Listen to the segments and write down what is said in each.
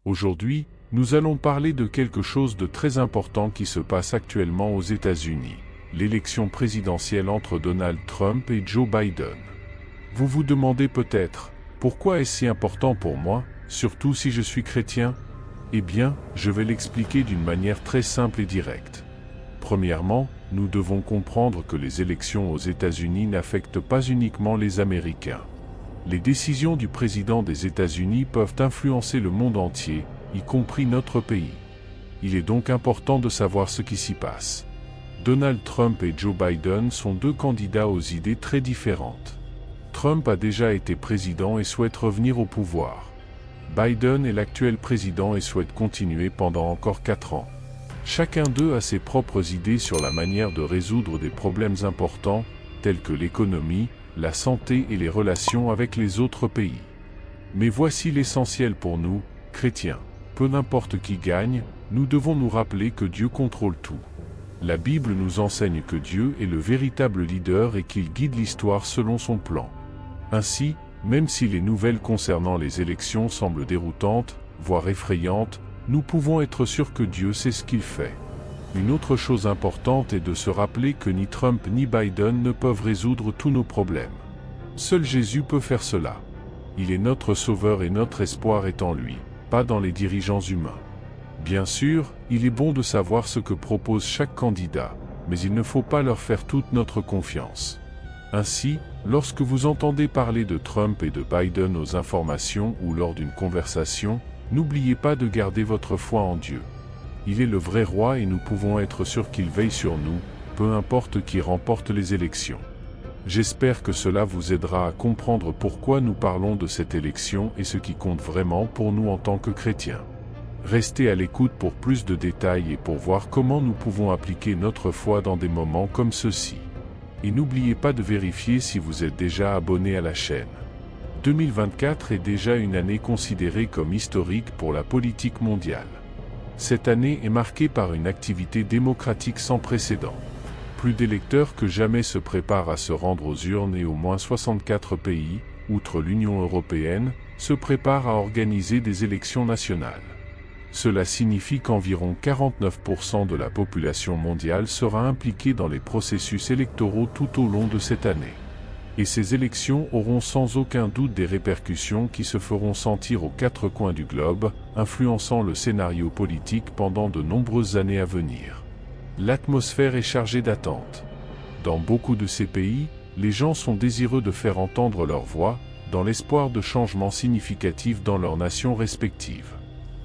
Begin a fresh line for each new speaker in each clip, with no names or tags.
Aujourd'hui, nous allons parler de quelque chose de très important qui se passe actuellement aux États-Unis, l'élection présidentielle entre Donald Trump et Joe Biden. Vous vous demandez peut-être, pourquoi est-ce si important pour moi, surtout si je suis chrétien? Eh bien, je vais l'expliquer d'une manière très simple et directe. Premièrement, nous devons comprendre que les élections aux États-Unis n'affectent pas uniquement les Américains. Les décisions du président des États-Unis peuvent influencer le monde entier, y compris notre pays. Il est donc important de savoir ce qui s'y passe. Donald Trump et Joe Biden sont deux candidats aux idées très différentes. Trump a déjà été président et souhaite revenir au pouvoir. Biden est l'actuel président et souhaite continuer pendant encore 4 ans. Chacun d'eux a ses propres idées sur la manière de résoudre des problèmes importants, tels que l'économie, la santé et les relations avec les autres pays. Mais voici l'essentiel pour nous, chrétiens. Peu n'importe qui gagne, nous devons nous rappeler que Dieu contrôle tout. La Bible nous enseigne que Dieu est le véritable leader et qu'il guide l'histoire selon son plan. Ainsi, même si les nouvelles concernant les élections semblent déroutantes, voire effrayantes, nous pouvons être sûrs que Dieu sait ce qu'il fait. Une autre chose importante est de se rappeler que ni Trump ni Biden ne peuvent résoudre tous nos problèmes. Seul Jésus peut faire cela. Il est notre sauveur et notre espoir est en lui, pas dans les dirigeants humains. Bien sûr, il est bon de savoir ce que propose chaque candidat, mais il ne faut pas leur faire toute notre confiance. Ainsi, lorsque vous entendez parler de Trump et de Biden aux informations ou lors d'une conversation, n'oubliez pas de garder votre foi en Dieu. Il est le vrai roi et nous pouvons être sûrs qu'il veille sur nous, peu importe qui remporte les élections. J'espère que cela vous aidera à comprendre pourquoi nous parlons de cette élection et ce qui compte vraiment pour nous en tant que chrétiens. Restez à l'écoute pour plus de détails et pour voir comment nous pouvons appliquer notre foi dans des moments comme ceux-ci. Et n'oubliez pas de vérifier si vous êtes déjà abonné à la chaîne. 2024 est déjà une année considérée comme historique pour la politique mondiale. Cette année est marquée par une activité démocratique sans précédent. Plus d'électeurs que jamais se préparent à se rendre aux urnes et au moins 64 pays, outre l'Union européenne, se préparent à organiser des élections nationales. Cela signifie qu'environ 49% de la population mondiale sera impliquée dans les processus électoraux tout au long de cette année. Et ces élections auront sans aucun doute des répercussions qui se feront sentir aux 4 coins du globe, influençant le scénario politique pendant de nombreuses années à venir. L'atmosphère est chargée d'attente. Dans beaucoup de ces pays, les gens sont désireux de faire entendre leur voix, dans l'espoir de changements significatifs dans leurs nations respectives.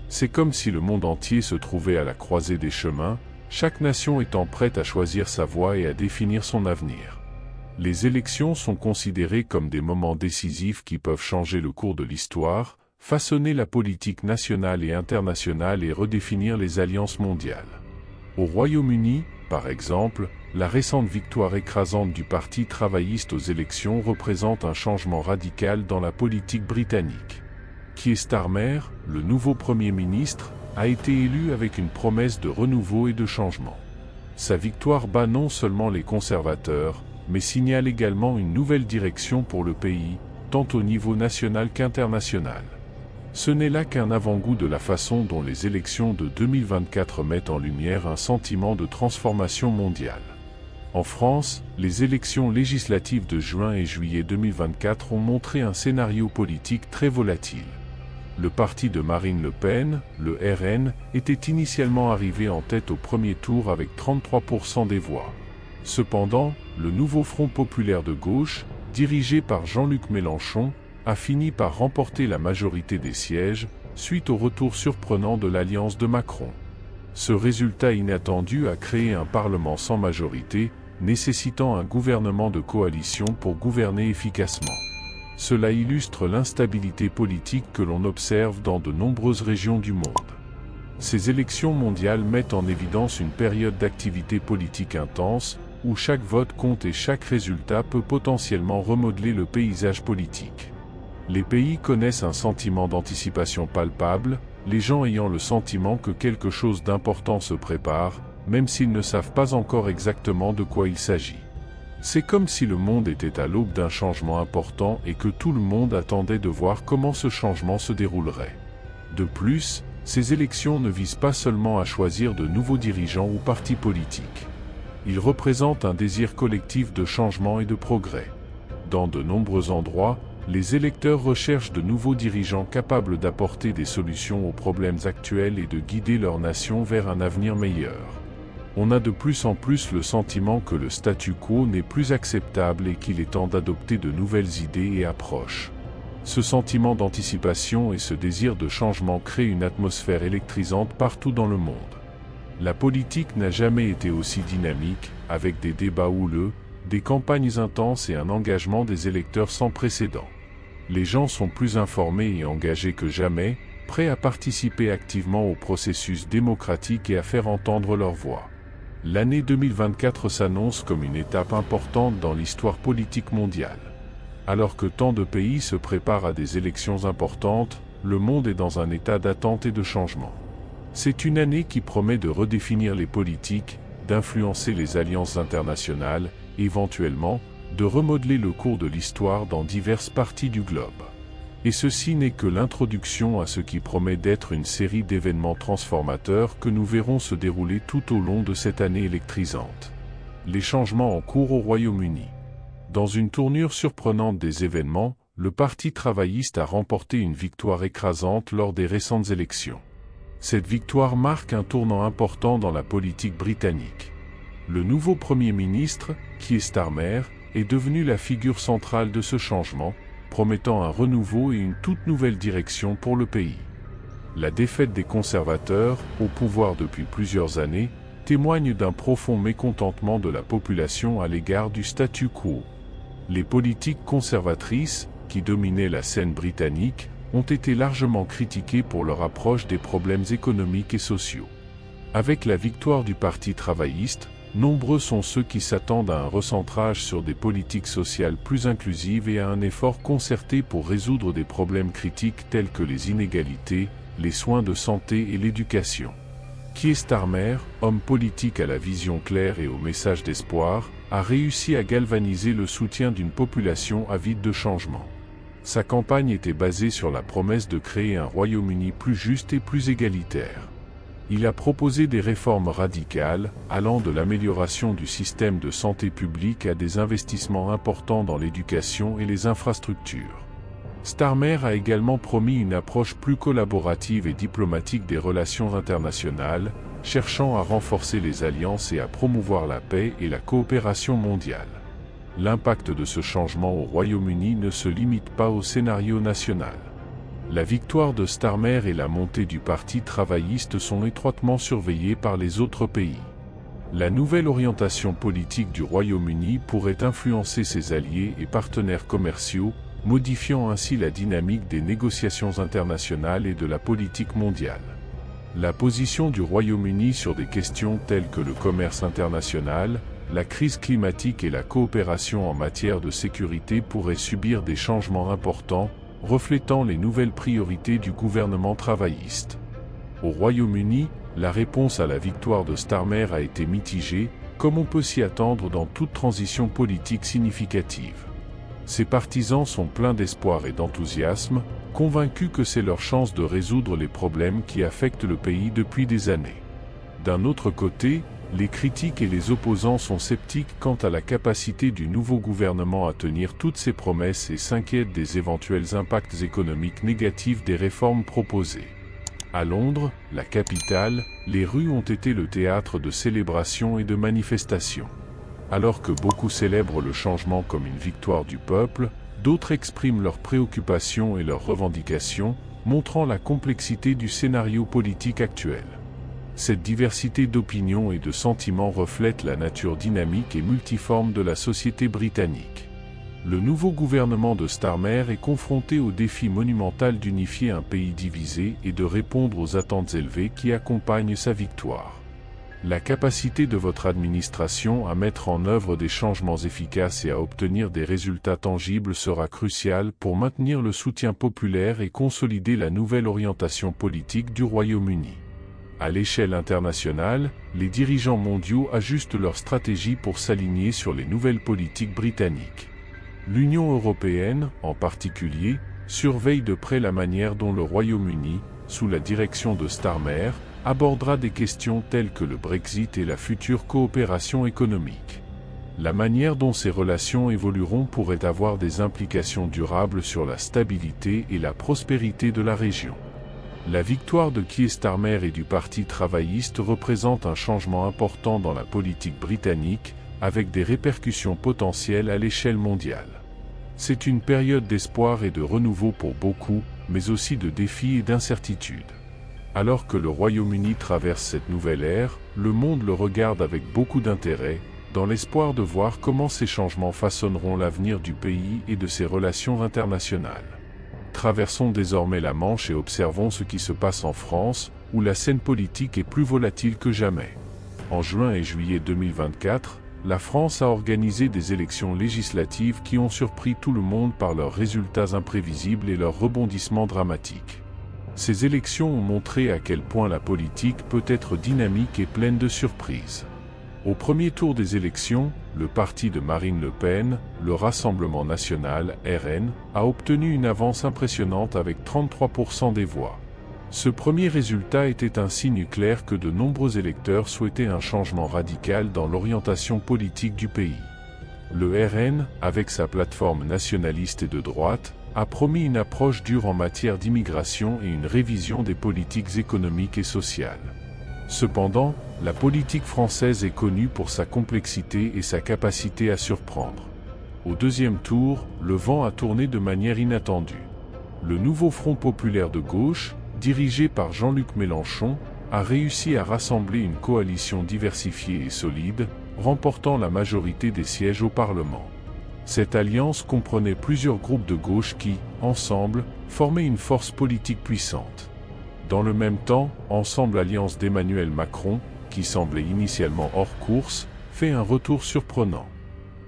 C'est comme si le monde entier se trouvait à la croisée des chemins, chaque nation étant prête à choisir sa voie et à définir son avenir. Les élections sont considérées comme des moments décisifs qui peuvent changer le cours de l'histoire, façonner la politique nationale et internationale et redéfinir les alliances mondiales. Au Royaume-Uni, par exemple, la récente victoire écrasante du Parti travailliste aux élections représente un changement radical dans la politique britannique. Keir Starmer, le nouveau Premier ministre, a été élu avec une promesse de renouveau et de changement. Sa victoire bat non seulement les conservateurs, mais signale également une nouvelle direction pour le pays, tant au niveau national qu'international. Ce n'est là qu'un avant-goût de la façon dont les élections de 2024 mettent en lumière un sentiment de transformation mondiale. En France, les élections législatives de juin et juillet 2024 ont montré un scénario politique très volatile. Le parti de Marine Le Pen, le RN, était initialement arrivé en tête au premier tour avec 33% des voix. Cependant, le nouveau Front populaire de gauche, dirigé par Jean-Luc Mélenchon, a fini par remporter la majorité des sièges, suite au retour surprenant de l'alliance de Macron. Ce résultat inattendu a créé un Parlement sans majorité, nécessitant un gouvernement de coalition pour gouverner efficacement. Cela illustre l'instabilité politique que l'on observe dans de nombreuses régions du monde. Ces élections mondiales mettent en évidence une période d'activité politique intense, où chaque vote compte et chaque résultat peut potentiellement remodeler le paysage politique. Les pays connaissent un sentiment d'anticipation palpable, les gens ayant le sentiment que quelque chose d'important se prépare, même s'ils ne savent pas encore exactement de quoi il s'agit. C'est comme si le monde était à l'aube d'un changement important et que tout le monde attendait de voir comment ce changement se déroulerait. De plus, ces élections ne visent pas seulement à choisir de nouveaux dirigeants ou partis politiques. Ils représentent un désir collectif de changement et de progrès. Dans de nombreux endroits, les électeurs recherchent de nouveaux dirigeants capables d'apporter des solutions aux problèmes actuels et de guider leur nation vers un avenir meilleur. On a de plus en plus le sentiment que le statu quo n'est plus acceptable et qu'il est temps d'adopter de nouvelles idées et approches. Ce sentiment d'anticipation et ce désir de changement créent une atmosphère électrisante partout dans le monde. La politique n'a jamais été aussi dynamique, avec des débats houleux, des campagnes intenses et un engagement des électeurs sans précédent. Les gens sont plus informés et engagés que jamais, prêts à participer activement au processus démocratique et à faire entendre leur voix. L'année 2024 s'annonce comme une étape importante dans l'histoire politique mondiale. Alors que tant de pays se préparent à des élections importantes, le monde est dans un état d'attente et de changement. C'est une année qui promet de redéfinir les politiques, d'influencer les alliances internationales, éventuellement, de remodeler le cours de l'histoire dans diverses parties du globe. Et ceci n'est que l'introduction à ce qui promet d'être une série d'événements transformateurs que nous verrons se dérouler tout au long de cette année électrisante. Les changements en cours au Royaume-Uni. Dans une tournure surprenante des événements, le Parti travailliste a remporté une victoire écrasante lors des récentes élections. Cette victoire marque un tournant important dans la politique britannique. Le nouveau Premier ministre, Keir Starmer, est devenu la figure centrale de ce changement, promettant un renouveau et une toute nouvelle direction pour le pays. La défaite des conservateurs, au pouvoir depuis plusieurs années, témoigne d'un profond mécontentement de la population à l'égard du statu quo. Les politiques conservatrices, qui dominaient la scène britannique, ont été largement critiquées pour leur approche des problèmes économiques et sociaux. Avec la victoire du Parti travailliste, nombreux sont ceux qui s'attendent à un recentrage sur des politiques sociales plus inclusives et à un effort concerté pour résoudre des problèmes critiques tels que les inégalités, les soins de santé et l'éducation. Keir Starmer, homme politique à la vision claire et au message d'espoir, a réussi à galvaniser le soutien d'une population avide de changement. Sa campagne était basée sur la promesse de créer un Royaume-Uni plus juste et plus égalitaire. Il a proposé des réformes radicales, allant de l'amélioration du système de santé publique à des investissements importants dans l'éducation et les infrastructures. Starmer a également promis une approche plus collaborative et diplomatique des relations internationales, cherchant à renforcer les alliances et à promouvoir la paix et la coopération mondiale. L'impact de ce changement au Royaume-Uni ne se limite pas au scénario national. La victoire de Starmer et la montée du Parti travailliste sont étroitement surveillées par les autres pays. La nouvelle orientation politique du Royaume-Uni pourrait influencer ses alliés et partenaires commerciaux, modifiant ainsi la dynamique des négociations internationales et de la politique mondiale. La position du Royaume-Uni sur des questions telles que le commerce international, la crise climatique et la coopération en matière de sécurité pourrait subir des changements importants, reflétant les nouvelles priorités du gouvernement travailliste. Au Royaume-Uni, la réponse à la victoire de Starmer a été mitigée, comme on peut s'y attendre dans toute transition politique significative. Ses partisans sont pleins d'espoir et d'enthousiasme, convaincus que c'est leur chance de résoudre les problèmes qui affectent le pays depuis des années. D'un autre côté, les critiques et les opposants sont sceptiques quant à la capacité du nouveau gouvernement à tenir toutes ses promesses et s'inquiètent des éventuels impacts économiques négatifs des réformes proposées. À Londres, la capitale, les rues ont été le théâtre de célébrations et de manifestations. Alors que beaucoup célèbrent le changement comme une victoire du peuple, d'autres expriment leurs préoccupations et leurs revendications, montrant la complexité du scénario politique actuel. Cette diversité d'opinions et de sentiments reflète la nature dynamique et multiforme de la société britannique. Le nouveau gouvernement de Starmer est confronté au défi monumental d'unifier un pays divisé et de répondre aux attentes élevées qui accompagnent sa victoire. La capacité de votre administration à mettre en œuvre des changements efficaces et à obtenir des résultats tangibles sera cruciale pour maintenir le soutien populaire et consolider la nouvelle orientation politique du Royaume-Uni. À l'échelle internationale, les dirigeants mondiaux ajustent leur stratégie pour s'aligner sur les nouvelles politiques britanniques. L'Union européenne, en particulier, surveille de près la manière dont le Royaume-Uni, sous la direction de Starmer, abordera des questions telles que le Brexit et la future coopération économique. La manière dont ces relations évolueront pourrait avoir des implications durables sur la stabilité et la prospérité de la région. La victoire de Keir Starmer et du Parti travailliste représente un changement important dans la politique britannique, avec des répercussions potentielles à l'échelle mondiale. C'est une période d'espoir et de renouveau pour beaucoup, mais aussi de défis et d'incertitudes. Alors que le Royaume-Uni traverse cette nouvelle ère, le monde le regarde avec beaucoup d'intérêt, dans l'espoir de voir comment ces changements façonneront l'avenir du pays et de ses relations internationales. Traversons désormais la Manche et observons ce qui se passe en France, où la scène politique est plus volatile que jamais. En juin et juillet 2024, la France a organisé des élections législatives qui ont surpris tout le monde par leurs résultats imprévisibles et leurs rebondissements dramatiques. Ces élections ont montré à quel point la politique peut être dynamique et pleine de surprises. Au premier tour des élections, le parti de Marine Le Pen, le Rassemblement national, RN, a obtenu une avance impressionnante avec 33% des voix. Ce premier résultat était un signe clair que de nombreux électeurs souhaitaient un changement radical dans l'orientation politique du pays. Le RN, avec sa plateforme nationaliste et de droite, a promis une approche dure en matière d'immigration et une révision des politiques économiques et sociales. Cependant, la politique française est connue pour sa complexité et sa capacité à surprendre. Au deuxième tour, le vent a tourné de manière inattendue. Le nouveau Front populaire de gauche, dirigé par Jean-Luc Mélenchon, a réussi à rassembler une coalition diversifiée et solide, remportant la majorité des sièges au Parlement. Cette alliance comprenait plusieurs groupes de gauche qui, ensemble, formaient une force politique puissante. Dans le même temps, Ensemble Alliance d'Emmanuel Macron, qui semblait initialement hors course, fait un retour surprenant.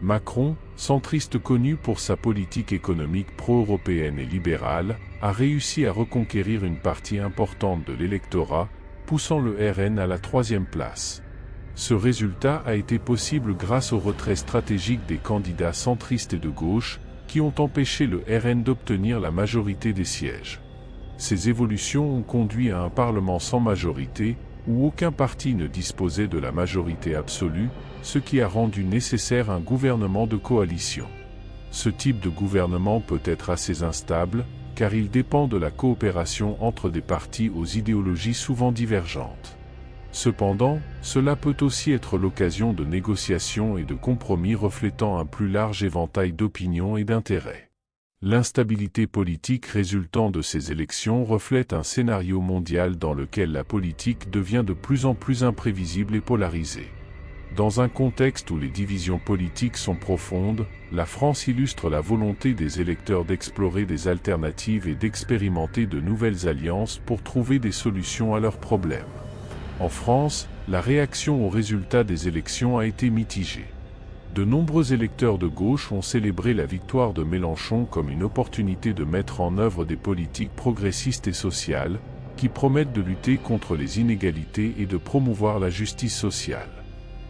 Macron, centriste connu pour sa politique économique pro-européenne et libérale, a réussi à reconquérir une partie importante de l'électorat, poussant le RN à la 3e place. Ce résultat a été possible grâce au retrait stratégique des candidats centristes et de gauche, qui ont empêché le RN d'obtenir la majorité des sièges. Ces évolutions ont conduit à un Parlement sans majorité, où aucun parti ne disposait de la majorité absolue, ce qui a rendu nécessaire un gouvernement de coalition. Ce type de gouvernement peut être assez instable, car il dépend de la coopération entre des partis aux idéologies souvent divergentes. Cependant, cela peut aussi être l'occasion de négociations et de compromis reflétant un plus large éventail d'opinions et d'intérêts. L'instabilité politique résultant de ces élections reflète un scénario mondial dans lequel la politique devient de plus en plus imprévisible et polarisée. Dans un contexte où les divisions politiques sont profondes, la France illustre la volonté des électeurs d'explorer des alternatives et d'expérimenter de nouvelles alliances pour trouver des solutions à leurs problèmes. En France, la réaction aux résultats des élections a été mitigée. De nombreux électeurs de gauche ont célébré la victoire de Mélenchon comme une opportunité de mettre en œuvre des politiques progressistes et sociales, qui promettent de lutter contre les inégalités et de promouvoir la justice sociale.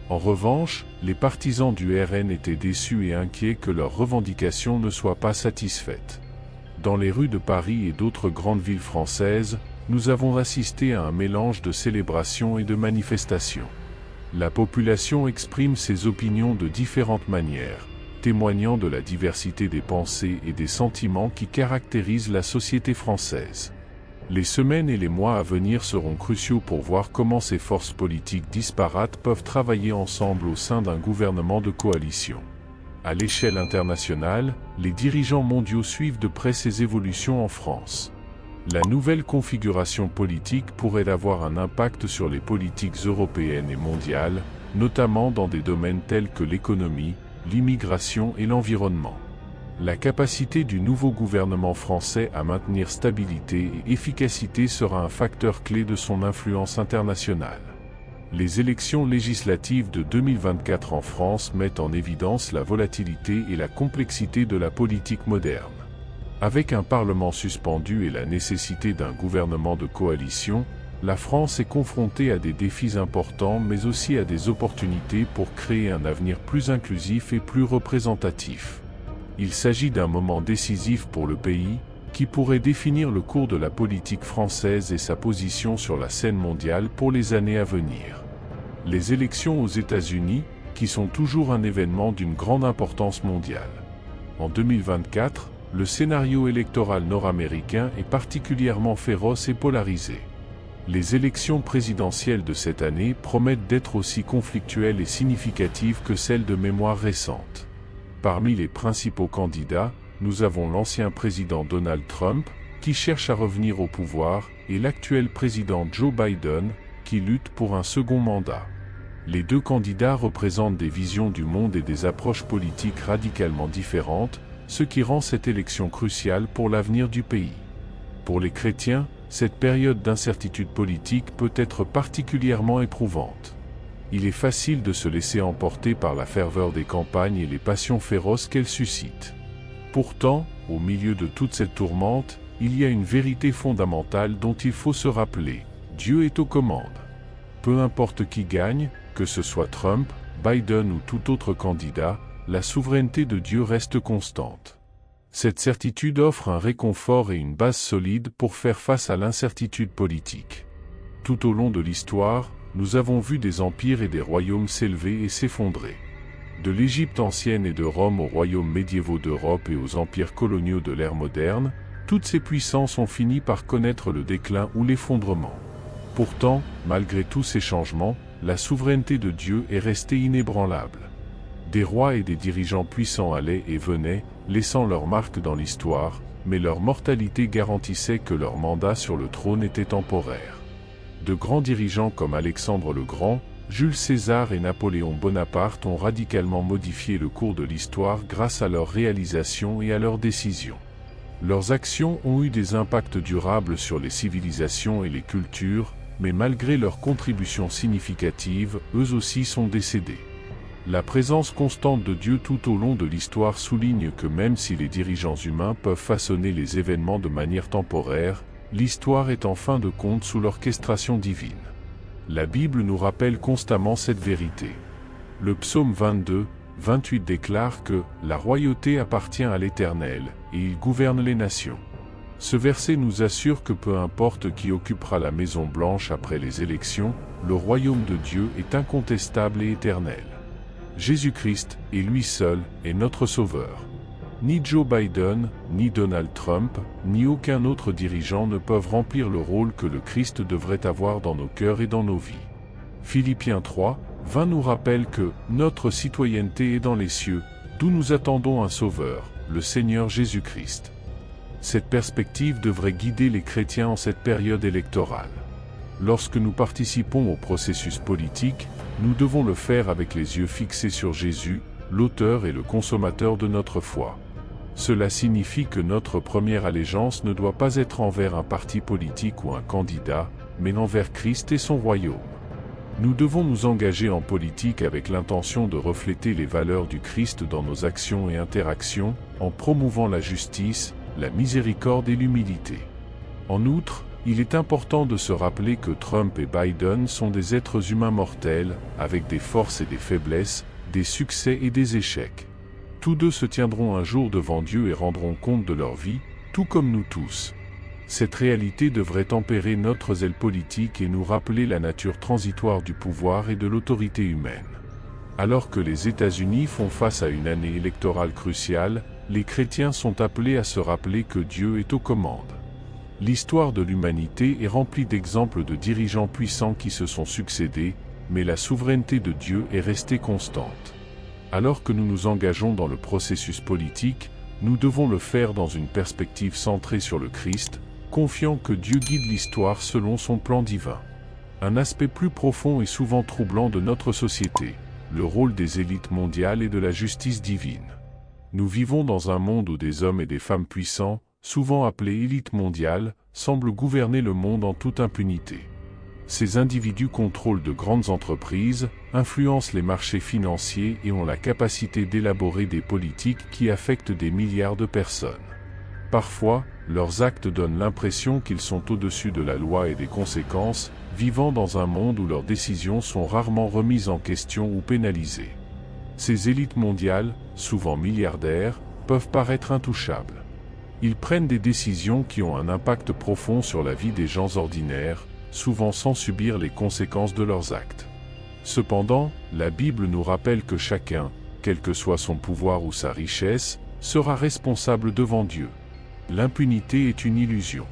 En revanche, les partisans du RN étaient déçus et inquiets que leurs revendications ne soient pas satisfaites. Dans les rues de Paris et d'autres grandes villes françaises, nous avons assisté à un mélange de célébrations et de manifestations. La population exprime ses opinions de différentes manières, témoignant de la diversité des pensées et des sentiments qui caractérisent la société française. Les semaines et les mois à venir seront cruciaux pour voir comment ces forces politiques disparates peuvent travailler ensemble au sein d'un gouvernement de coalition. À l'échelle internationale, les dirigeants mondiaux suivent de près ces évolutions en France. La nouvelle configuration politique pourrait avoir un impact sur les politiques européennes et mondiales, notamment dans des domaines tels que l'économie, l'immigration et l'environnement. La capacité du nouveau gouvernement français à maintenir stabilité et efficacité sera un facteur clé de son influence internationale. Les élections législatives de 2024 en France mettent en évidence la volatilité et la complexité de la politique moderne. Avec un Parlement suspendu et la nécessité d'un gouvernement de coalition, la France est confrontée à des défis importants mais aussi à des opportunités pour créer un avenir plus inclusif et plus représentatif. Il s'agit d'un moment décisif pour le pays, qui pourrait définir le cours de la politique française et sa position sur la scène mondiale pour les années à venir. Les élections aux États-Unis, qui sont toujours un événement d'une grande importance mondiale. En 2024, le scénario électoral nord-américain est particulièrement féroce et polarisé. Les élections présidentielles de cette année promettent d'être aussi conflictuelles et significatives que celles de mémoire récente. Parmi les principaux candidats, nous avons l'ancien président Donald Trump, qui cherche à revenir au pouvoir, et l'actuel président Joe Biden, qui lutte pour un second mandat. Les deux candidats représentent des visions du monde et des approches politiques radicalement différentes, ce qui rend cette élection cruciale pour l'avenir du pays. Pour les chrétiens, cette période d'incertitude politique peut être particulièrement éprouvante. Il est facile de se laisser emporter par la ferveur des campagnes et les passions féroces qu'elles suscitent. Pourtant, au milieu de toute cette tourmente, il y a une vérité fondamentale dont il faut se rappeler. Dieu est aux commandes. Peu importe qui gagne, que ce soit Trump, Biden ou tout autre candidat, la souveraineté de Dieu reste constante. Cette certitude offre un réconfort et une base solide pour faire face à l'incertitude politique. Tout au long de l'histoire, nous avons vu des empires et des royaumes s'élever et s'effondrer. De l'Égypte ancienne et de Rome aux royaumes médiévaux d'Europe et aux empires coloniaux de l'ère moderne, toutes ces puissances ont fini par connaître le déclin ou l'effondrement. Pourtant, malgré tous ces changements, la souveraineté de Dieu est restée inébranlable. Des rois et des dirigeants puissants allaient et venaient, laissant leur marque dans l'histoire, mais leur mortalité garantissait que leur mandat sur le trône était temporaire. De grands dirigeants comme Alexandre le Grand, Jules César et Napoléon Bonaparte ont radicalement modifié le cours de l'histoire grâce à leurs réalisations et à leurs décisions. Leurs actions ont eu des impacts durables sur les civilisations et les cultures, mais malgré leurs contributions significatives, eux aussi sont décédés. La présence constante de Dieu tout au long de l'histoire souligne que même si les dirigeants humains peuvent façonner les événements de manière temporaire, l'histoire est en fin de compte sous l'orchestration divine. La Bible nous rappelle constamment cette vérité. Le psaume 22, 28 déclare que « La royauté appartient à l'Éternel, et il gouverne les nations ». Ce verset nous assure que peu importe qui occupera la Maison Blanche après les élections, le royaume de Dieu est incontestable et éternel. Jésus-Christ, et lui seul, est notre Sauveur. Ni Joe Biden, ni Donald Trump, ni aucun autre dirigeant ne peuvent remplir le rôle que le Christ devrait avoir dans nos cœurs et dans nos vies. Philippiens 3, 20 nous rappelle que notre citoyenneté est dans les cieux, d'où nous attendons un Sauveur, le Seigneur Jésus-Christ. Cette perspective devrait guider les chrétiens en cette période électorale. Lorsque nous participons au processus politique, nous devons le faire avec les yeux fixés sur Jésus, l'auteur et le consommateur de notre foi. Cela signifie que notre première allégeance ne doit pas être envers un parti politique ou un candidat, mais envers Christ et son royaume. Nous devons nous engager en politique avec l'intention de refléter les valeurs du Christ dans nos actions et interactions, en promouvant la justice, la miséricorde et l'humilité. En outre, il est important de se rappeler que Trump et Biden sont des êtres humains mortels, avec des forces et des faiblesses, des succès et des échecs. Tous deux se tiendront un jour devant Dieu et rendront compte de leur vie, tout comme nous tous. Cette réalité devrait tempérer notre zèle politique et nous rappeler la nature transitoire du pouvoir et de l'autorité humaine. Alors que les États-Unis font face à une année électorale cruciale, les chrétiens sont appelés à se rappeler que Dieu est aux commandes. L'histoire de l'humanité est remplie d'exemples de dirigeants puissants qui se sont succédés, mais la souveraineté de Dieu est restée constante. Alors que nous nous engageons dans le processus politique, nous devons le faire dans une perspective centrée sur le Christ, confiant que Dieu guide l'histoire selon son plan divin. Un aspect plus profond et souvent troublant de notre société, le rôle des élites mondiales et de la justice divine. Nous vivons dans un monde où des hommes et des femmes puissants, souvent appelés élites mondiales, semblent gouverner le monde en toute impunité. Ces individus contrôlent de grandes entreprises, influencent les marchés financiers et ont la capacité d'élaborer des politiques qui affectent des milliards de personnes. Parfois, leurs actes donnent l'impression qu'ils sont au-dessus de la loi et des conséquences, vivant dans un monde où leurs décisions sont rarement remises en question ou pénalisées. Ces élites mondiales, souvent milliardaires, peuvent paraître intouchables. Ils prennent des décisions qui ont un impact profond sur la vie des gens ordinaires, souvent sans subir les conséquences de leurs actes. Cependant, la Bible nous rappelle que chacun, quel que soit son pouvoir ou sa richesse, sera responsable devant Dieu. L'impunité est une illusion.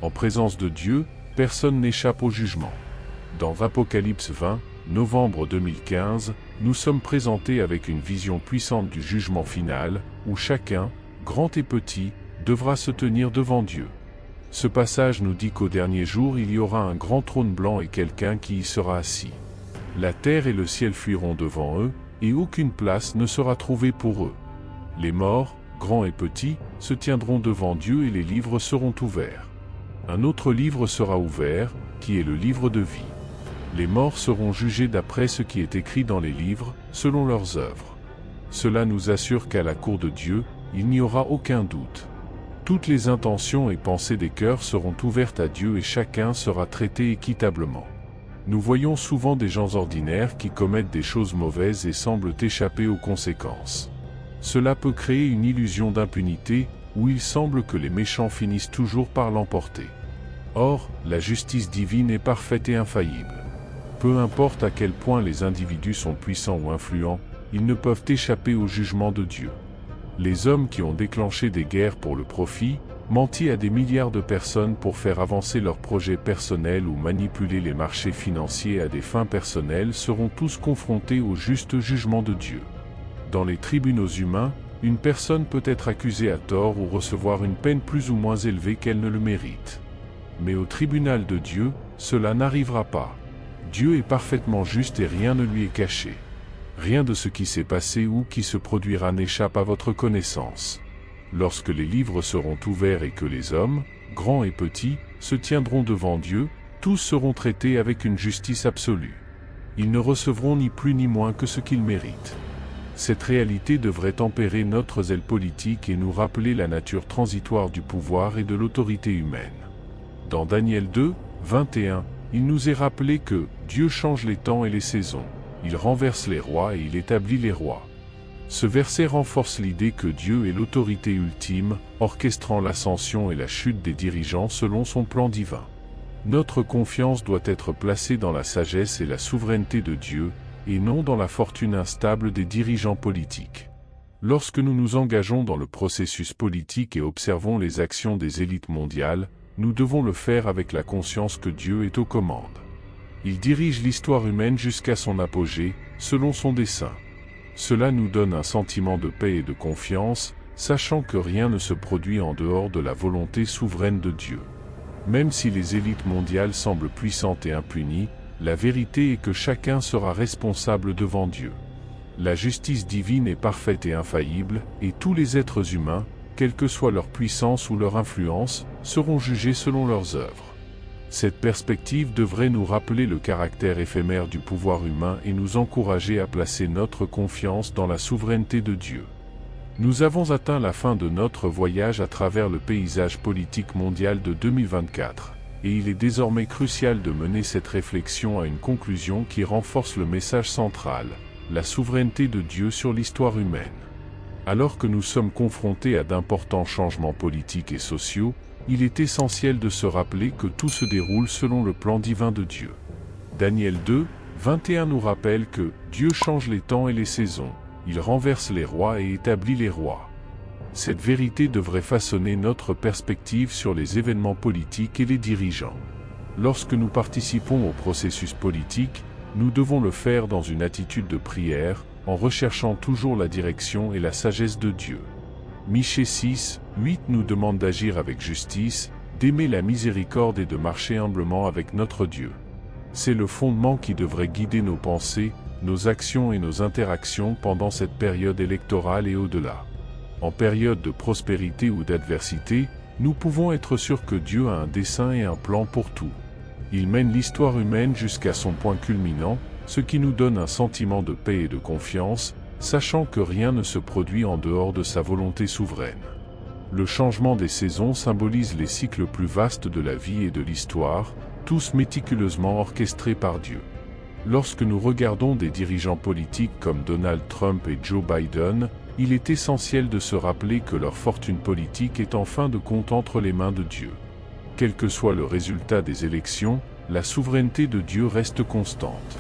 En présence de Dieu, personne n'échappe au jugement. Dans Apocalypse 20, novembre 2015, nous sommes présentés avec une vision puissante du jugement final, où chacun, grand et petit, devra se tenir devant Dieu. Ce passage nous dit qu'au dernier jour il y aura un grand trône blanc et quelqu'un qui y sera assis. La terre et le ciel fuiront devant eux, et aucune place ne sera trouvée pour eux. Les morts, grands et petits, se tiendront devant Dieu et les livres seront ouverts. Un autre livre sera ouvert, qui est le livre de vie. Les morts seront jugés d'après ce qui est écrit dans les livres, selon leurs œuvres. Cela nous assure qu'à la cour de Dieu, il n'y aura aucun doute. Toutes les intentions et pensées des cœurs seront ouvertes à Dieu et chacun sera traité équitablement. Nous voyons souvent des gens ordinaires qui commettent des choses mauvaises et semblent échapper aux conséquences. Cela peut créer une illusion d'impunité, où il semble que les méchants finissent toujours par l'emporter. Or, la justice divine est parfaite et infaillible. Peu importe à quel point les individus sont puissants ou influents, ils ne peuvent échapper au jugement de Dieu. Les hommes qui ont déclenché des guerres pour le profit, menti à des milliards de personnes pour faire avancer leurs projets personnels ou manipuler les marchés financiers à des fins personnelles seront tous confrontés au juste jugement de Dieu. Dans les tribunaux humains, une personne peut être accusée à tort ou recevoir une peine plus ou moins élevée qu'elle ne le mérite. Mais au tribunal de Dieu, cela n'arrivera pas. Dieu est parfaitement juste et rien ne lui est caché. Rien de ce qui s'est passé ou qui se produira n'échappe à votre connaissance. Lorsque les livres seront ouverts et que les hommes, grands et petits, se tiendront devant Dieu, tous seront traités avec une justice absolue. Ils ne recevront ni plus ni moins que ce qu'ils méritent. Cette réalité devrait tempérer notre zèle politique et nous rappeler la nature transitoire du pouvoir et de l'autorité humaine. Dans Daniel 2, 21, il nous est rappelé que Dieu change les temps et les saisons. Il renverse les rois et il établit les rois. Ce verset renforce l'idée que Dieu est l'autorité ultime, orchestrant l'ascension et la chute des dirigeants selon son plan divin. Notre confiance doit être placée dans la sagesse et la souveraineté de Dieu, et non dans la fortune instable des dirigeants politiques. Lorsque nous nous engageons dans le processus politique et observons les actions des élites mondiales, nous devons le faire avec la conscience que Dieu est aux commandes. Il dirige l'histoire humaine jusqu'à son apogée, selon son dessein. Cela nous donne un sentiment de paix et de confiance, sachant que rien ne se produit en dehors de la volonté souveraine de Dieu. Même si les élites mondiales semblent puissantes et impunies, la vérité est que chacun sera responsable devant Dieu. La justice divine est parfaite et infaillible, et tous les êtres humains, quelle que soit leur puissance ou leur influence, seront jugés selon leurs œuvres. Cette perspective devrait nous rappeler le caractère éphémère du pouvoir humain et nous encourager à placer notre confiance dans la souveraineté de Dieu. Nous avons atteint la fin de notre voyage à travers le paysage politique mondial de 2024, et il est désormais crucial de mener cette réflexion à une conclusion qui renforce le message central, la souveraineté de Dieu sur l'histoire humaine. Alors que nous sommes confrontés à d'importants changements politiques et sociaux, il est essentiel de se rappeler que tout se déroule selon le plan divin de Dieu. Daniel 2, 21 nous rappelle que Dieu change les temps et les saisons, il renverse les rois et établit les rois. Cette vérité devrait façonner notre perspective sur les événements politiques et les dirigeants. Lorsque nous participons au processus politique, nous devons le faire dans une attitude de prière, en recherchant toujours la direction et la sagesse de Dieu. Michée 6, 8 nous demande d'agir avec justice, d'aimer la miséricorde et de marcher humblement avec notre Dieu. C'est le fondement qui devrait guider nos pensées, nos actions et nos interactions pendant cette période électorale et au-delà. En période de prospérité ou d'adversité, nous pouvons être sûrs que Dieu a un dessein et un plan pour tout. Il mène l'histoire humaine jusqu'à son point culminant, ce qui nous donne un sentiment de paix et de confiance, sachant que rien ne se produit en dehors de sa volonté souveraine. Le changement des saisons symbolise les cycles plus vastes de la vie et de l'histoire, tous méticuleusement orchestrés par Dieu. Lorsque nous regardons des dirigeants politiques comme Donald Trump et Joe Biden, il est essentiel de se rappeler que leur fortune politique est en fin de compte entre les mains de Dieu. Quel que soit le résultat des élections, la souveraineté de Dieu reste constante.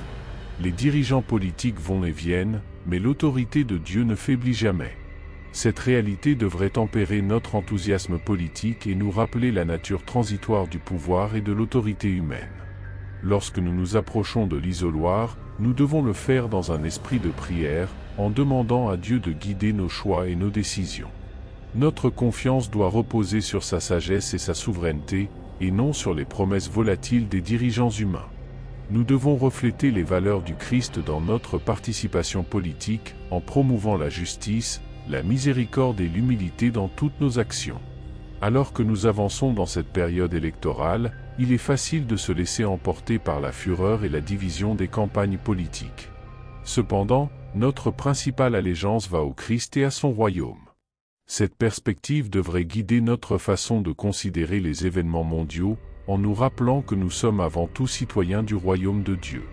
Les dirigeants politiques vont et viennent, mais l'autorité de Dieu ne faiblit jamais. Cette réalité devrait tempérer notre enthousiasme politique et nous rappeler la nature transitoire du pouvoir et de l'autorité humaine. Lorsque nous nous approchons de l'isoloir, nous devons le faire dans un esprit de prière, en demandant à Dieu de guider nos choix et nos décisions. Notre confiance doit reposer sur sa sagesse et sa souveraineté, et non sur les promesses volatiles des dirigeants humains. Nous devons refléter les valeurs du Christ dans notre participation politique, en promouvant la justice, la miséricorde et l'humilité dans toutes nos actions. Alors que nous avançons dans cette période électorale, il est facile de se laisser emporter par la fureur et la division des campagnes politiques. Cependant, notre principale allégeance va au Christ et à son royaume. Cette perspective devrait guider notre façon de considérer les événements mondiaux, en nous rappelant que nous sommes avant tout citoyens du royaume de Dieu.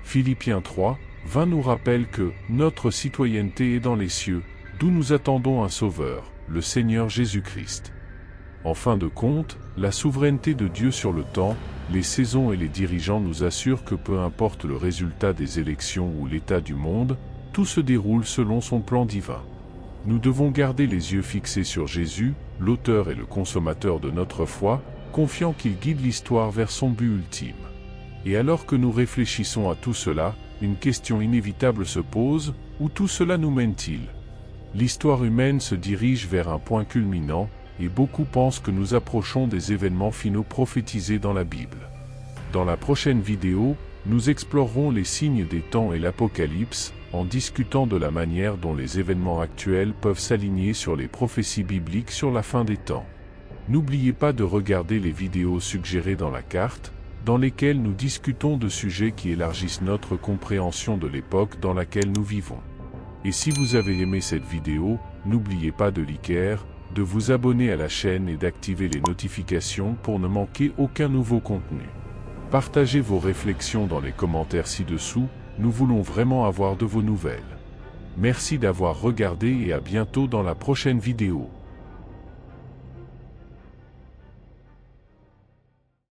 Philippiens 3, 20 nous rappelle que notre citoyenneté est dans les cieux, d'où nous attendons un Sauveur, le Seigneur Jésus-Christ. En fin de compte, la souveraineté de Dieu sur le temps, les saisons et les dirigeants nous assurent que peu importe le résultat des élections ou l'état du monde, tout se déroule selon son plan divin. Nous devons garder les yeux fixés sur Jésus, l'auteur et le consommateur de notre foi, confiant qu'il guide l'histoire vers son but ultime. Et alors que nous réfléchissons à tout cela, une question inévitable se pose, où tout cela nous mène-t-il ? L'histoire humaine se dirige vers un point culminant, et beaucoup pensent que nous approchons des événements finaux prophétisés dans la Bible. Dans la prochaine vidéo, nous explorerons les signes des temps et l'Apocalypse, en discutant de la manière dont les événements actuels peuvent s'aligner sur les prophéties bibliques sur la fin des temps. N'oubliez pas de regarder les vidéos suggérées dans la carte, dans lesquelles nous discutons de sujets qui élargissent notre compréhension de l'époque dans laquelle nous vivons. Et si vous avez aimé cette vidéo, n'oubliez pas de liker, de vous abonner à la chaîne et d'activer les notifications pour ne manquer aucun nouveau contenu. Partagez vos réflexions dans les commentaires ci-dessous, nous voulons vraiment avoir de vos nouvelles. Merci d'avoir regardé et à bientôt dans la prochaine vidéo.